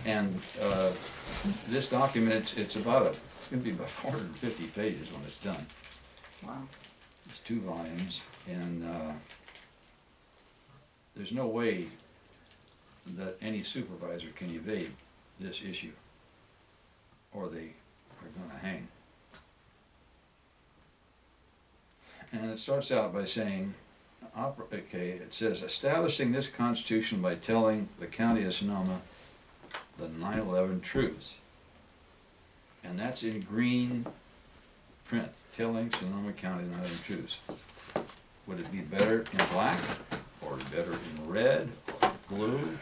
And this document, it's gonna be about 450 pages when it's done. Wow. It's 2 volumes, and there's no way that any supervisor can evade this issue, or they are gonna hang. And it starts out by saying, it says, establishing this constitution by telling the county of Sonoma the 9/11 truths. And that's in green print, telling Sonoma County the 9/11 truths. Would it be better in black, or better in red, or blue?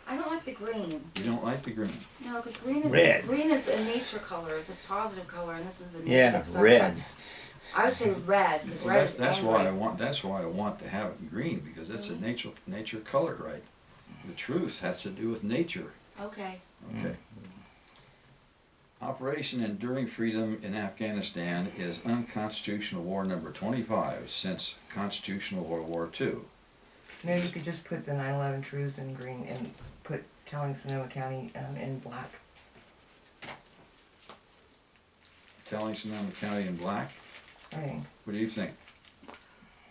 I don't like the green. You don't like the green? No, because green is Red. green is a nature color. It's a positive color, and this is a Yeah, negative subject. red. I would say red because Well, red is that's why I angry. want. That's why I want to have it in green, because that's a nature color, right? The truth has to do with nature. Okay. Okay. Operation Enduring Freedom in Afghanistan is unconstitutional war number 25 since constitutional World War II. No, you could just put the 9/11 truths in green and put telling Sonoma County in black. Telling Sonoma County in black. I think. What do you think?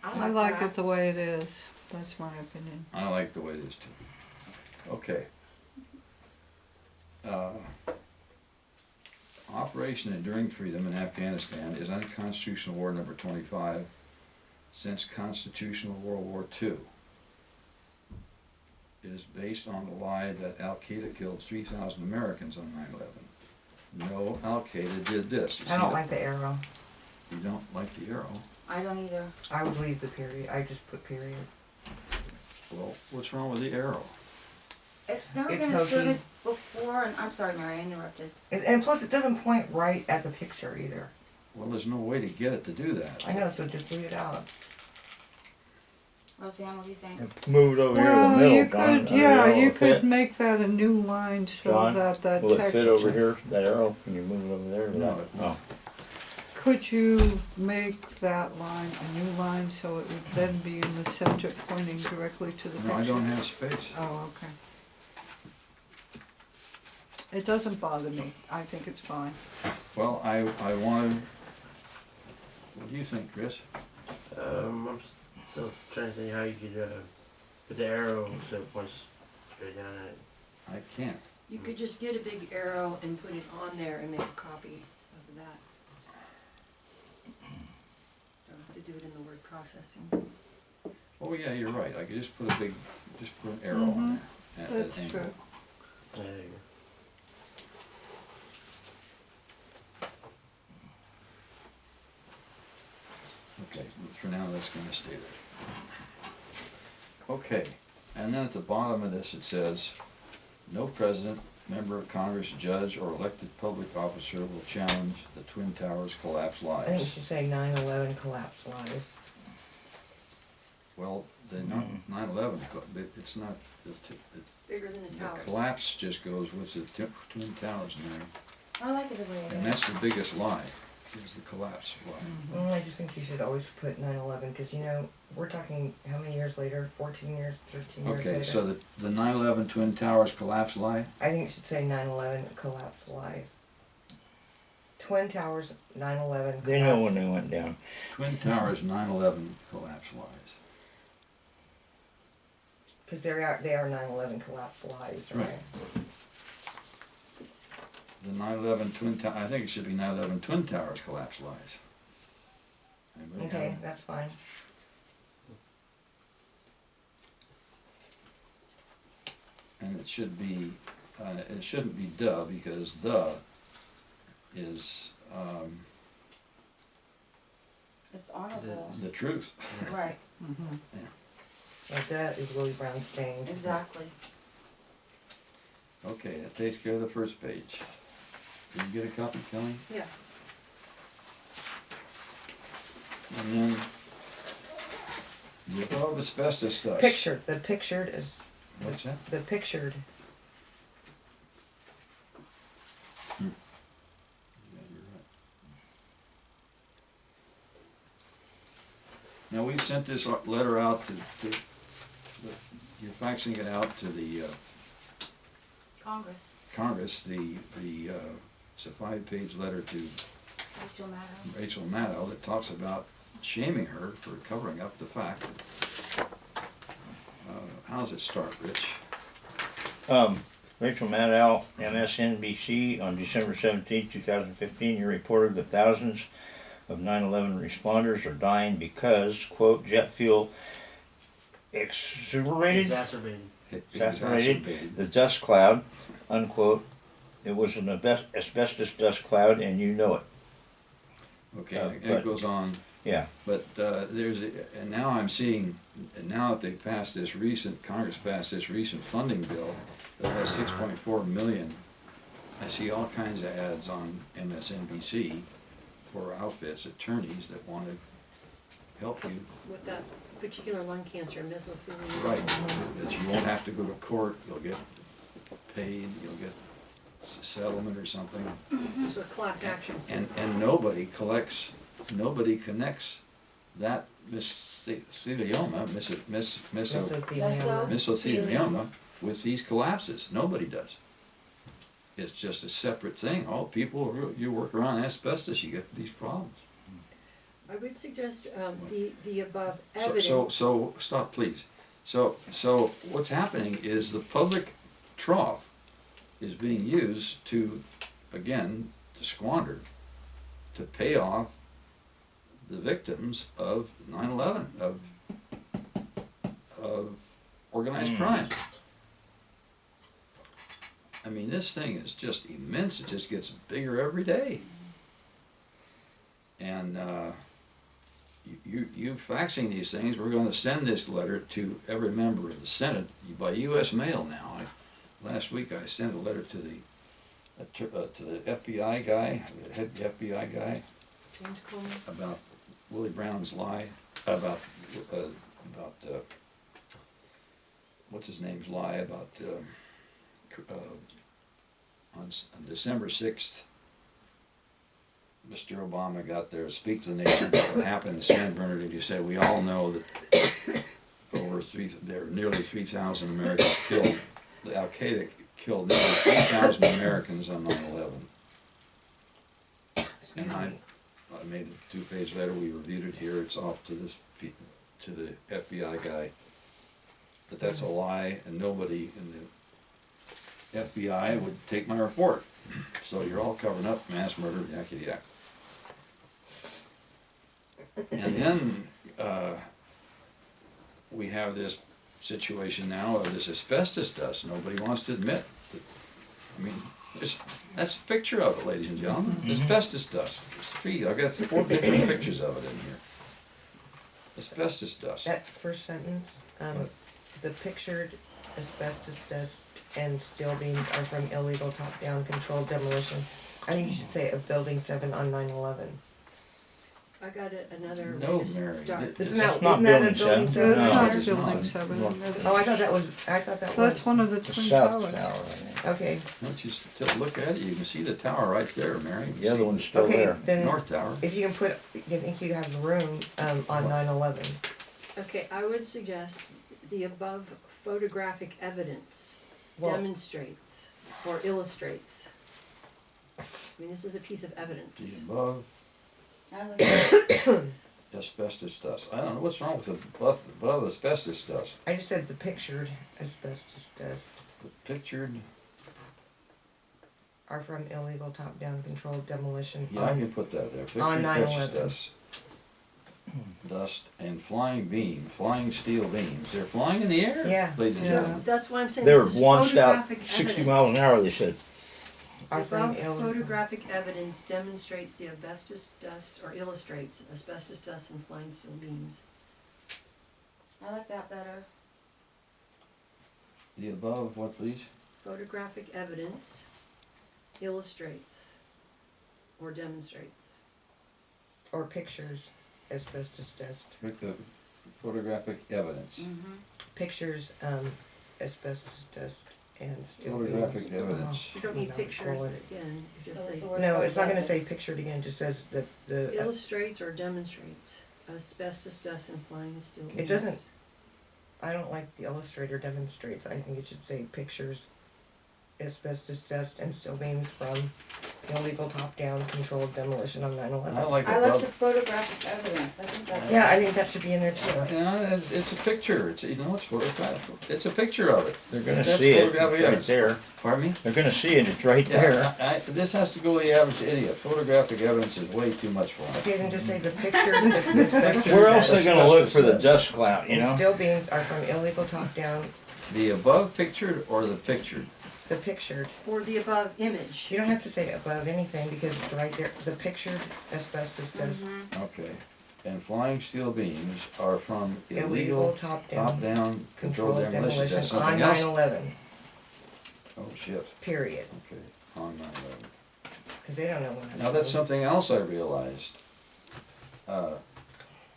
I like it the way it is. That's my opinion. I like the way it is too. Okay. Operation Enduring Freedom in Afghanistan is unconstitutional war number 25 since constitutional World War II. It is based on the lie that Al-Qaeda killed 3,000 Americans on 9/11. No, Al-Qaeda did this. You I don't see like the arrow. that? You don't like the arrow? I don't either. I would leave the period. I just put period. Well, what's wrong with the arrow? It's never It's been hokey. asserted before, and I'm sorry, Mary, I interrupted. And plus, it doesn't point right at the picture either. Well, there's no way to get it to do that. I know, so just leave it out. Roseanne, what do you think? Move it over here in the Well, middle, you Don. could, The yeah, arrow you will could fit. make that a new line so Don, that that Will it text. fit over here, that arrow? Can you move it over there? No, it won't. Oh. Could you make that line a new line so it would then be in the center pointing directly to the picture? No, I don't have space. Oh, okay. It doesn't bother me. I think it's fine. Well, I wanted, what do you think, Chris? I'm still trying to think how you could put the arrow so it points straight down at it. I can't. You could just get a big arrow and put it on there and make a copy of that. Don't have to do it in the word processing. Oh, yeah, you're right. I could just put an arrow on there. at That's that angle. true. There you go. Okay, for now, that's gonna stay there. Okay, and then at the bottom of this, it says, no president, member of Congress, judge, or elected public officer will challenge the Twin Towers collapse I think you lies. should say 9/11 collapse lies. Well, the 9/11, it's not, Bigger than the the towers. collapse just goes with the Twin Towers in there. I like it the way it And is. that's the biggest lie, is the collapse lie. I just think you should always put 9/11 because we're talking how many years later? 14 years, 13 years later. Okay, so the 9/11 Twin Towers collapse lie? I think it should say 9/11 collapse lies. Twin Towers 9/11 They know collapse. when they went down. Twin Towers 9/11 collapse lies. Because they are 9/11 collapse lies, right? Right. The 9/11 I think it should be 9/11 Twin Towers collapse lies. Anybody have Okay, it? that's fine. And it should be, it shouldn't be the, because the is It's honorable. the truth. Right, Like that is Willie Brown stained. exactly. Okay, that takes care of the first page. Did you get a copy, Kelly? Yeah. And then the above asbestos stuff. Pictured. The pictured is What's that? the pictured. Yeah, you're right. Now, we sent this letter out you're faxing it out to the Congress, Congress, it's a 5-page letter to Rachel Maddow. Rachel Maddow that talks about shaming her for covering up the fact that, how does it start, Rich? Rachel Maddow, MSNBC, on December 17, 2015, you reported that thousands of 9/11 responders are dying because, quote, jet fuel exacerbated the dust cloud, unquote. It was an asbestos dust cloud, and you know it. Okay, but- it goes on. Yeah. But and now I'm seeing, and now that they've passed this Congress passed this recent funding bill that has 6.4 million. I see all kinds of ads on MSNBC for outfits, attorneys that want to help you. With that particular lung cancer, mesothelioma. Right, that you won't have to go to court, you'll get paid, you'll get settlement or something. So class action suit. And nobody connects that mesothelioma, Mesothelioma. mesothelioma with these collapses. Nobody does. It's just a separate thing. Oh, people, you work around asbestos, you get these problems. I would suggest the above So, evidence. so stop, please. So what's happening is the public trough is being used to, again, to squander, to pay off the victims of 9/11, of organized crime. I mean, this thing is just immense. It just gets bigger every day. And you faxing these things, we're going to send this letter to every member of the Senate by U.S. mail now. Last week I sent a letter to the FBI guy, the head FBI guy, James Coleman. about Willie Brown's lie, about what's his name's lie about on December 6th, Mr. Obama got there to speak to the nation about what happened in San Bernardino. He said, we all know that there were nearly 3,000 Americans killed. The Al-Qaeda killed nearly 3,000 Americans on 9/11. And I made a 2-page letter, we reviewed it here, it's off to the FBI guy. But that's a lie, and nobody in the FBI would take my report. So you're all covering up mass murder, yakety yak. And then we have this situation now of this asbestos dust. Nobody wants to admit that. I mean, that's a picture of it, ladies and gentlemen. Asbestos dust. I've got 4 different pictures of it in here. Asbestos dust. That first sentence, What? the pictured asbestos dust and steel beams are from illegal top-down controlled demolition. I think you should say of Building 7 on 9/11. I got another No, way to Mary, start. it- Isn't It's that, not wasn't that a Building Building 7. 7? That's No, not it's building not. 7. No. That's, Oh, I thought that was that's one of the The twin south towers. tower, I think. Okay, Once you look at it, you can see the tower right there, Mary. You can The other see one's still okay, there. then North Tower. if you can put, you think you have room, on 9/11? Okay, I would suggest the above photographic evidence Well- demonstrates or illustrates. I mean, this is a piece of The evidence. above I looked at asbestos dust. I don't know what's wrong with the above asbestos dust. I just said the pictured asbestos dust The pictured, are from illegal top-down controlled demolition. yeah, I can put that there. Pictured on precious 9/11. dust. Dust and flying steel beams. They're flying in the air, Yeah. ladies and Yeah. gentlemen. That's why I'm saying They this were is launched out photographic 60 miles an hour, they said. Are from Above illegal. photographic evidence demonstrates the asbestos dust, or illustrates asbestos dust and flying steel beams. I like that better. The above, what please? Photographic evidence illustrates or demonstrates. Or pictures asbestos dust. The photographic evidence. Mm-hmm. Pictures, asbestos dust and steel beams. Photographic evidence. You don't need Oh, pictures forward. again, you just So it's say the word No, it's not gonna photographic. say pictured again, it just says the, illustrates or demonstrates asbestos dust and flying steel beams. it doesn't, I don't like the illustrator demonstrates, I think it should say pictures asbestos dust and steel beams from illegal top-down controlled demolition on 9/11. I like I like the above, photographic evidence, I think that's. Yeah, I think that should be in there too. yeah, it's a picture, it's, it's photographed, it's a picture of it. They're gonna That's see it, it's photographic right evidence. there. Pardon me? They're gonna see it, it's right Yeah, there. this has to go to the average idiot, photographic evidence is way too much for them. Okay, then just say the picture, the asbestos Where else dust they gonna look for the Asbestos dust cloud, you and know? steel beams are from illegal top-down, The above pictured or the pictured? the pictured. Or the above image. You don't have to say above anything because it's right there, the pictured asbestos dust, Okay. And flying steel beams are from illegal illegal top-down top-down controlled controlled demolition. demolition That's on something else? 9/11, Oh, shit. period, Okay, on 9/11. cause they don't know when. Now, that's something else I realized.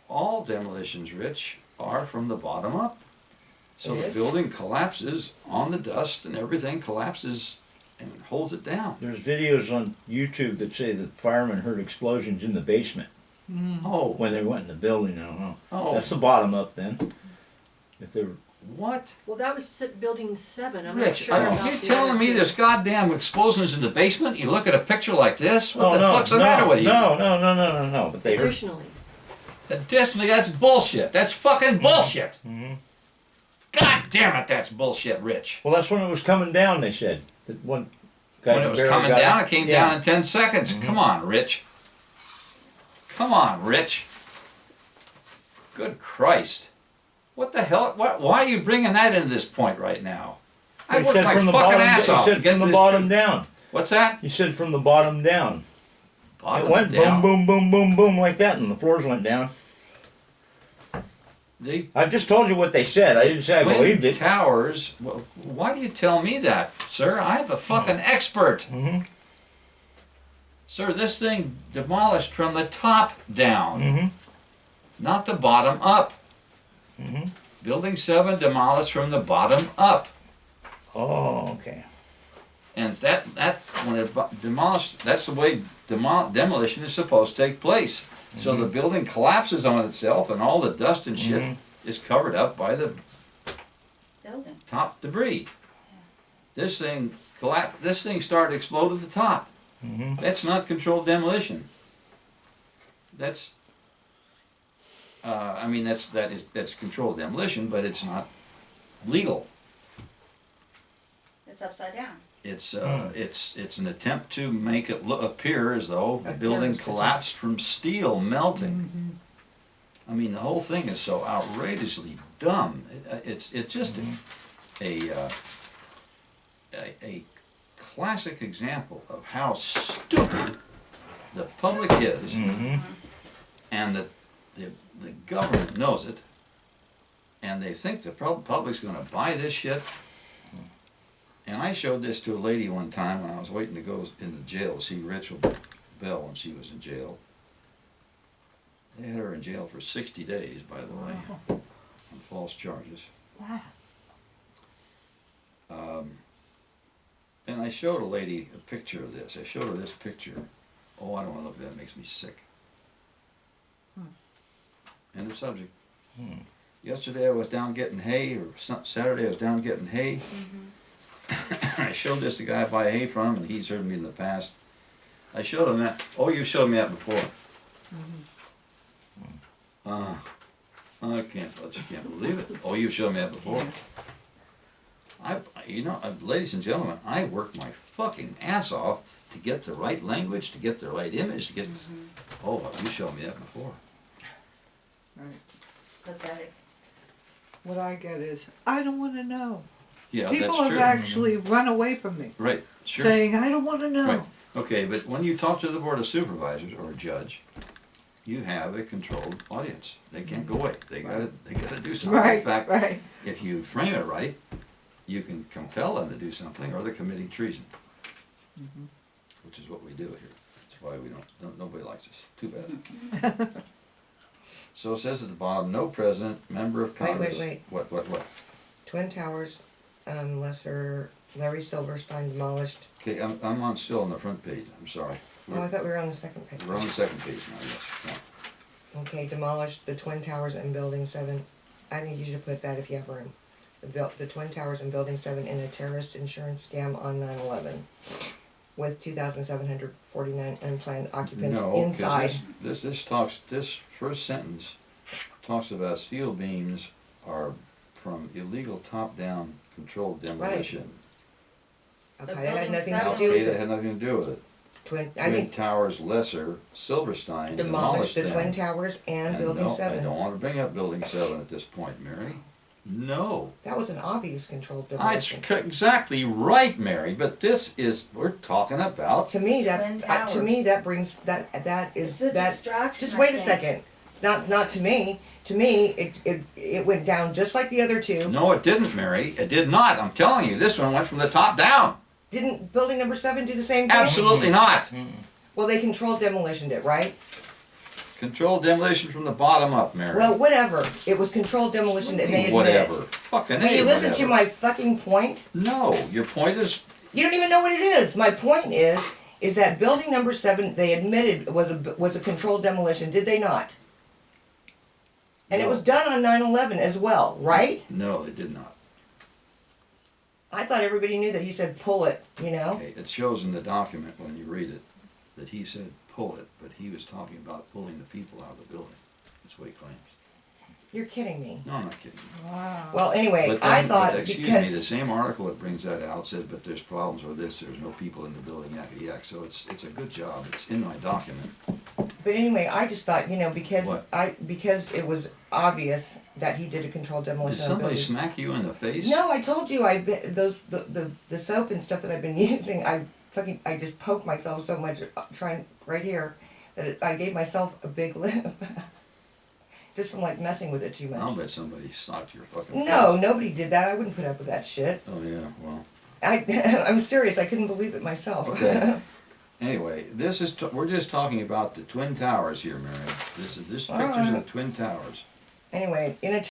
All demolitions, Rich, are from the bottom up. So It the is? building collapses on the dust and everything collapses and holds it down. There's videos on YouTube that say that firemen heard explosions in the basement Oh, when they went in the building, I don't know. oh, That's the bottom up then. If they're, what? Well, that was building 7, I'm not Rich, sure are about you the telling other me two. there's goddamn explosions in the basement? You look at a picture like this? What oh the no, fuck's the matter with you? no, but they heard. Additionally, Additionally, that's bullshit. That's fucking bullshit. Mhm. God damn it, that's bullshit, Rich. Well, that's when it was coming down, they said. That one guy When it was barely coming got down, it came Yeah. down in 10 seconds. Come on, Rich. Come on, Rich. Good Christ. What the hell? Why are you bringing that into this point right now? I He worked said my from the fucking bottom, ass he off to said get from to the this bottom truth. down. What's that? He said from the bottom down. Bottom It went down. boom, boom, boom, boom, boom like that, and the floors went down. The I just told you what they said. I didn't say I believed Twin it. Towers. Well, why do you tell me that, sir? I'm a fucking expert. Mm-hmm. Sir, this thing demolished from the top down, Mm-hmm. not the bottom up. Mm-hmm. Building 7 demolished from the bottom up. Oh, okay. And that when it demolished, that's the way demolition is supposed to take place. So the building collapses on itself, and all the dust and shit is covered up by the Building. top debris. This thing collapsed. This thing started to explode at the top. Mm-hmm. That's not controlled demolition. That's. I mean, that's controlled demolition, but it's not legal. It's upside down. It's it's an attempt to make it appear as though the building Appearance. collapsed from steel melting. I mean, the whole thing is so outrageously dumb. It's just a classic example of how stupid the public is, Mm-hmm. and the government knows it, and they think the public's going to buy this shit. And I showed this to a lady one time when I was waiting to go into jail to see Rachel Bell when she was in jail. They had her in jail for 60 days, by the way, on false charges. Wow. And I showed a lady a picture of this. I showed her this picture. Oh, I don't want to look at that. It makes me sick. End of subject. Yesterday I was down getting hay, or Saturday I was down getting hay. I showed this to the guy I buy hay from, and he's heard me in the past. I showed him that. Oh, you showed me that before. I just can't believe it. Oh, you showed me that before. Ladies and gentlemen, I worked my fucking ass off to get the right language, to get the right image, to get. Oh, you showed me that before. Right. Pathetic. What I get is, I don't want to know. Yeah, People that's have true. actually run away from me, Right, sure. saying, I don't want to know. Right. Okay, but when you talk to the Board of Supervisors or a judge, you have a controlled audience. They can't go away. They gotta do something. Right, In fact, right. if you frame it right, you can compel them to do something, or they're committing treason. Which is what we do here. That's why we don't nobody likes us. Too bad. So it says at the bottom, no president, member of Congress. wait. What? Twin Towers, Lesser, Larry Silverstein demolished. Okay, I'm still on the front page. I'm sorry. Oh, I thought we were on the second page. We're on the second page now, yes. Yeah. Okay, demolished the Twin Towers and Building 7. I think you should put that if you have room. the Twin Towers and Building 7 in a terrorist insurance scam on 9/11 with 2,749 unplanned occupants No, 'cause inside. this first sentence talks about steel beams are from illegal top-down controlled demolition. The Al-Qaeda had Building nothing to 7 do with Al-Qaeda it. had nothing to do with it. Twin, I Twin think Towers Lesser, Silverstein demolished the them. Twin Towers and Building no, I 7. don't wanna bring up Building 7 at this point, Mary. No. That was an obvious controlled It's demolition. exactly right, Mary, but this is, we're talking about, To me, Twin Towers. that brings, that It's is, a that, distraction, just I wait a think. second. Not to me. To me, it went down just like the other two. no, it didn't, Mary. It did not. I'm telling you, this one went from the top down. Didn't building number 7 do the same thing? Absolutely not. Well, they controlled demolitioned it, right? Controlled demolition from the bottom up, Mary. Well, whatever. It was controlled demolition and they admit Whatever. it. Fucking Will A, you listen whatever. to my fucking point? No, your point is, You don't even know what it is. My point is that building number 7, they admitted was a controlled demolition, did they not? And it No. was done on 9/11 as well, right? no, it did not. I thought everybody knew that he said pull it, you know? Okay, it shows in the document when you read it that he said pull it, but he was talking about pulling the people out of the building. That's what he claims. You're kidding me. No, I'm not kidding. Wow. Well, anyway, But I then, thought excuse me, the because same article that brings that out said, but there's problems with this, there's no people in the building, yak. So it's a good job. It's in my document. but anyway, I just thought, you know, because What? because it was obvious that he did a controlled Did demolition on a somebody building. smack you in the face? No, I told you the soap and stuff that I've been using. I just poked myself so much trying right here that I gave myself a big lip just from like messing with it too I'll much. bet somebody socked your fucking No, face. nobody did that. I wouldn't put up with that shit. Oh, yeah, well. I'm serious. I couldn't believe it myself. Okay. Anyway, we're just talking about the Twin Towers here, Mary. This pictures of the Twin Towers. Anyway, in a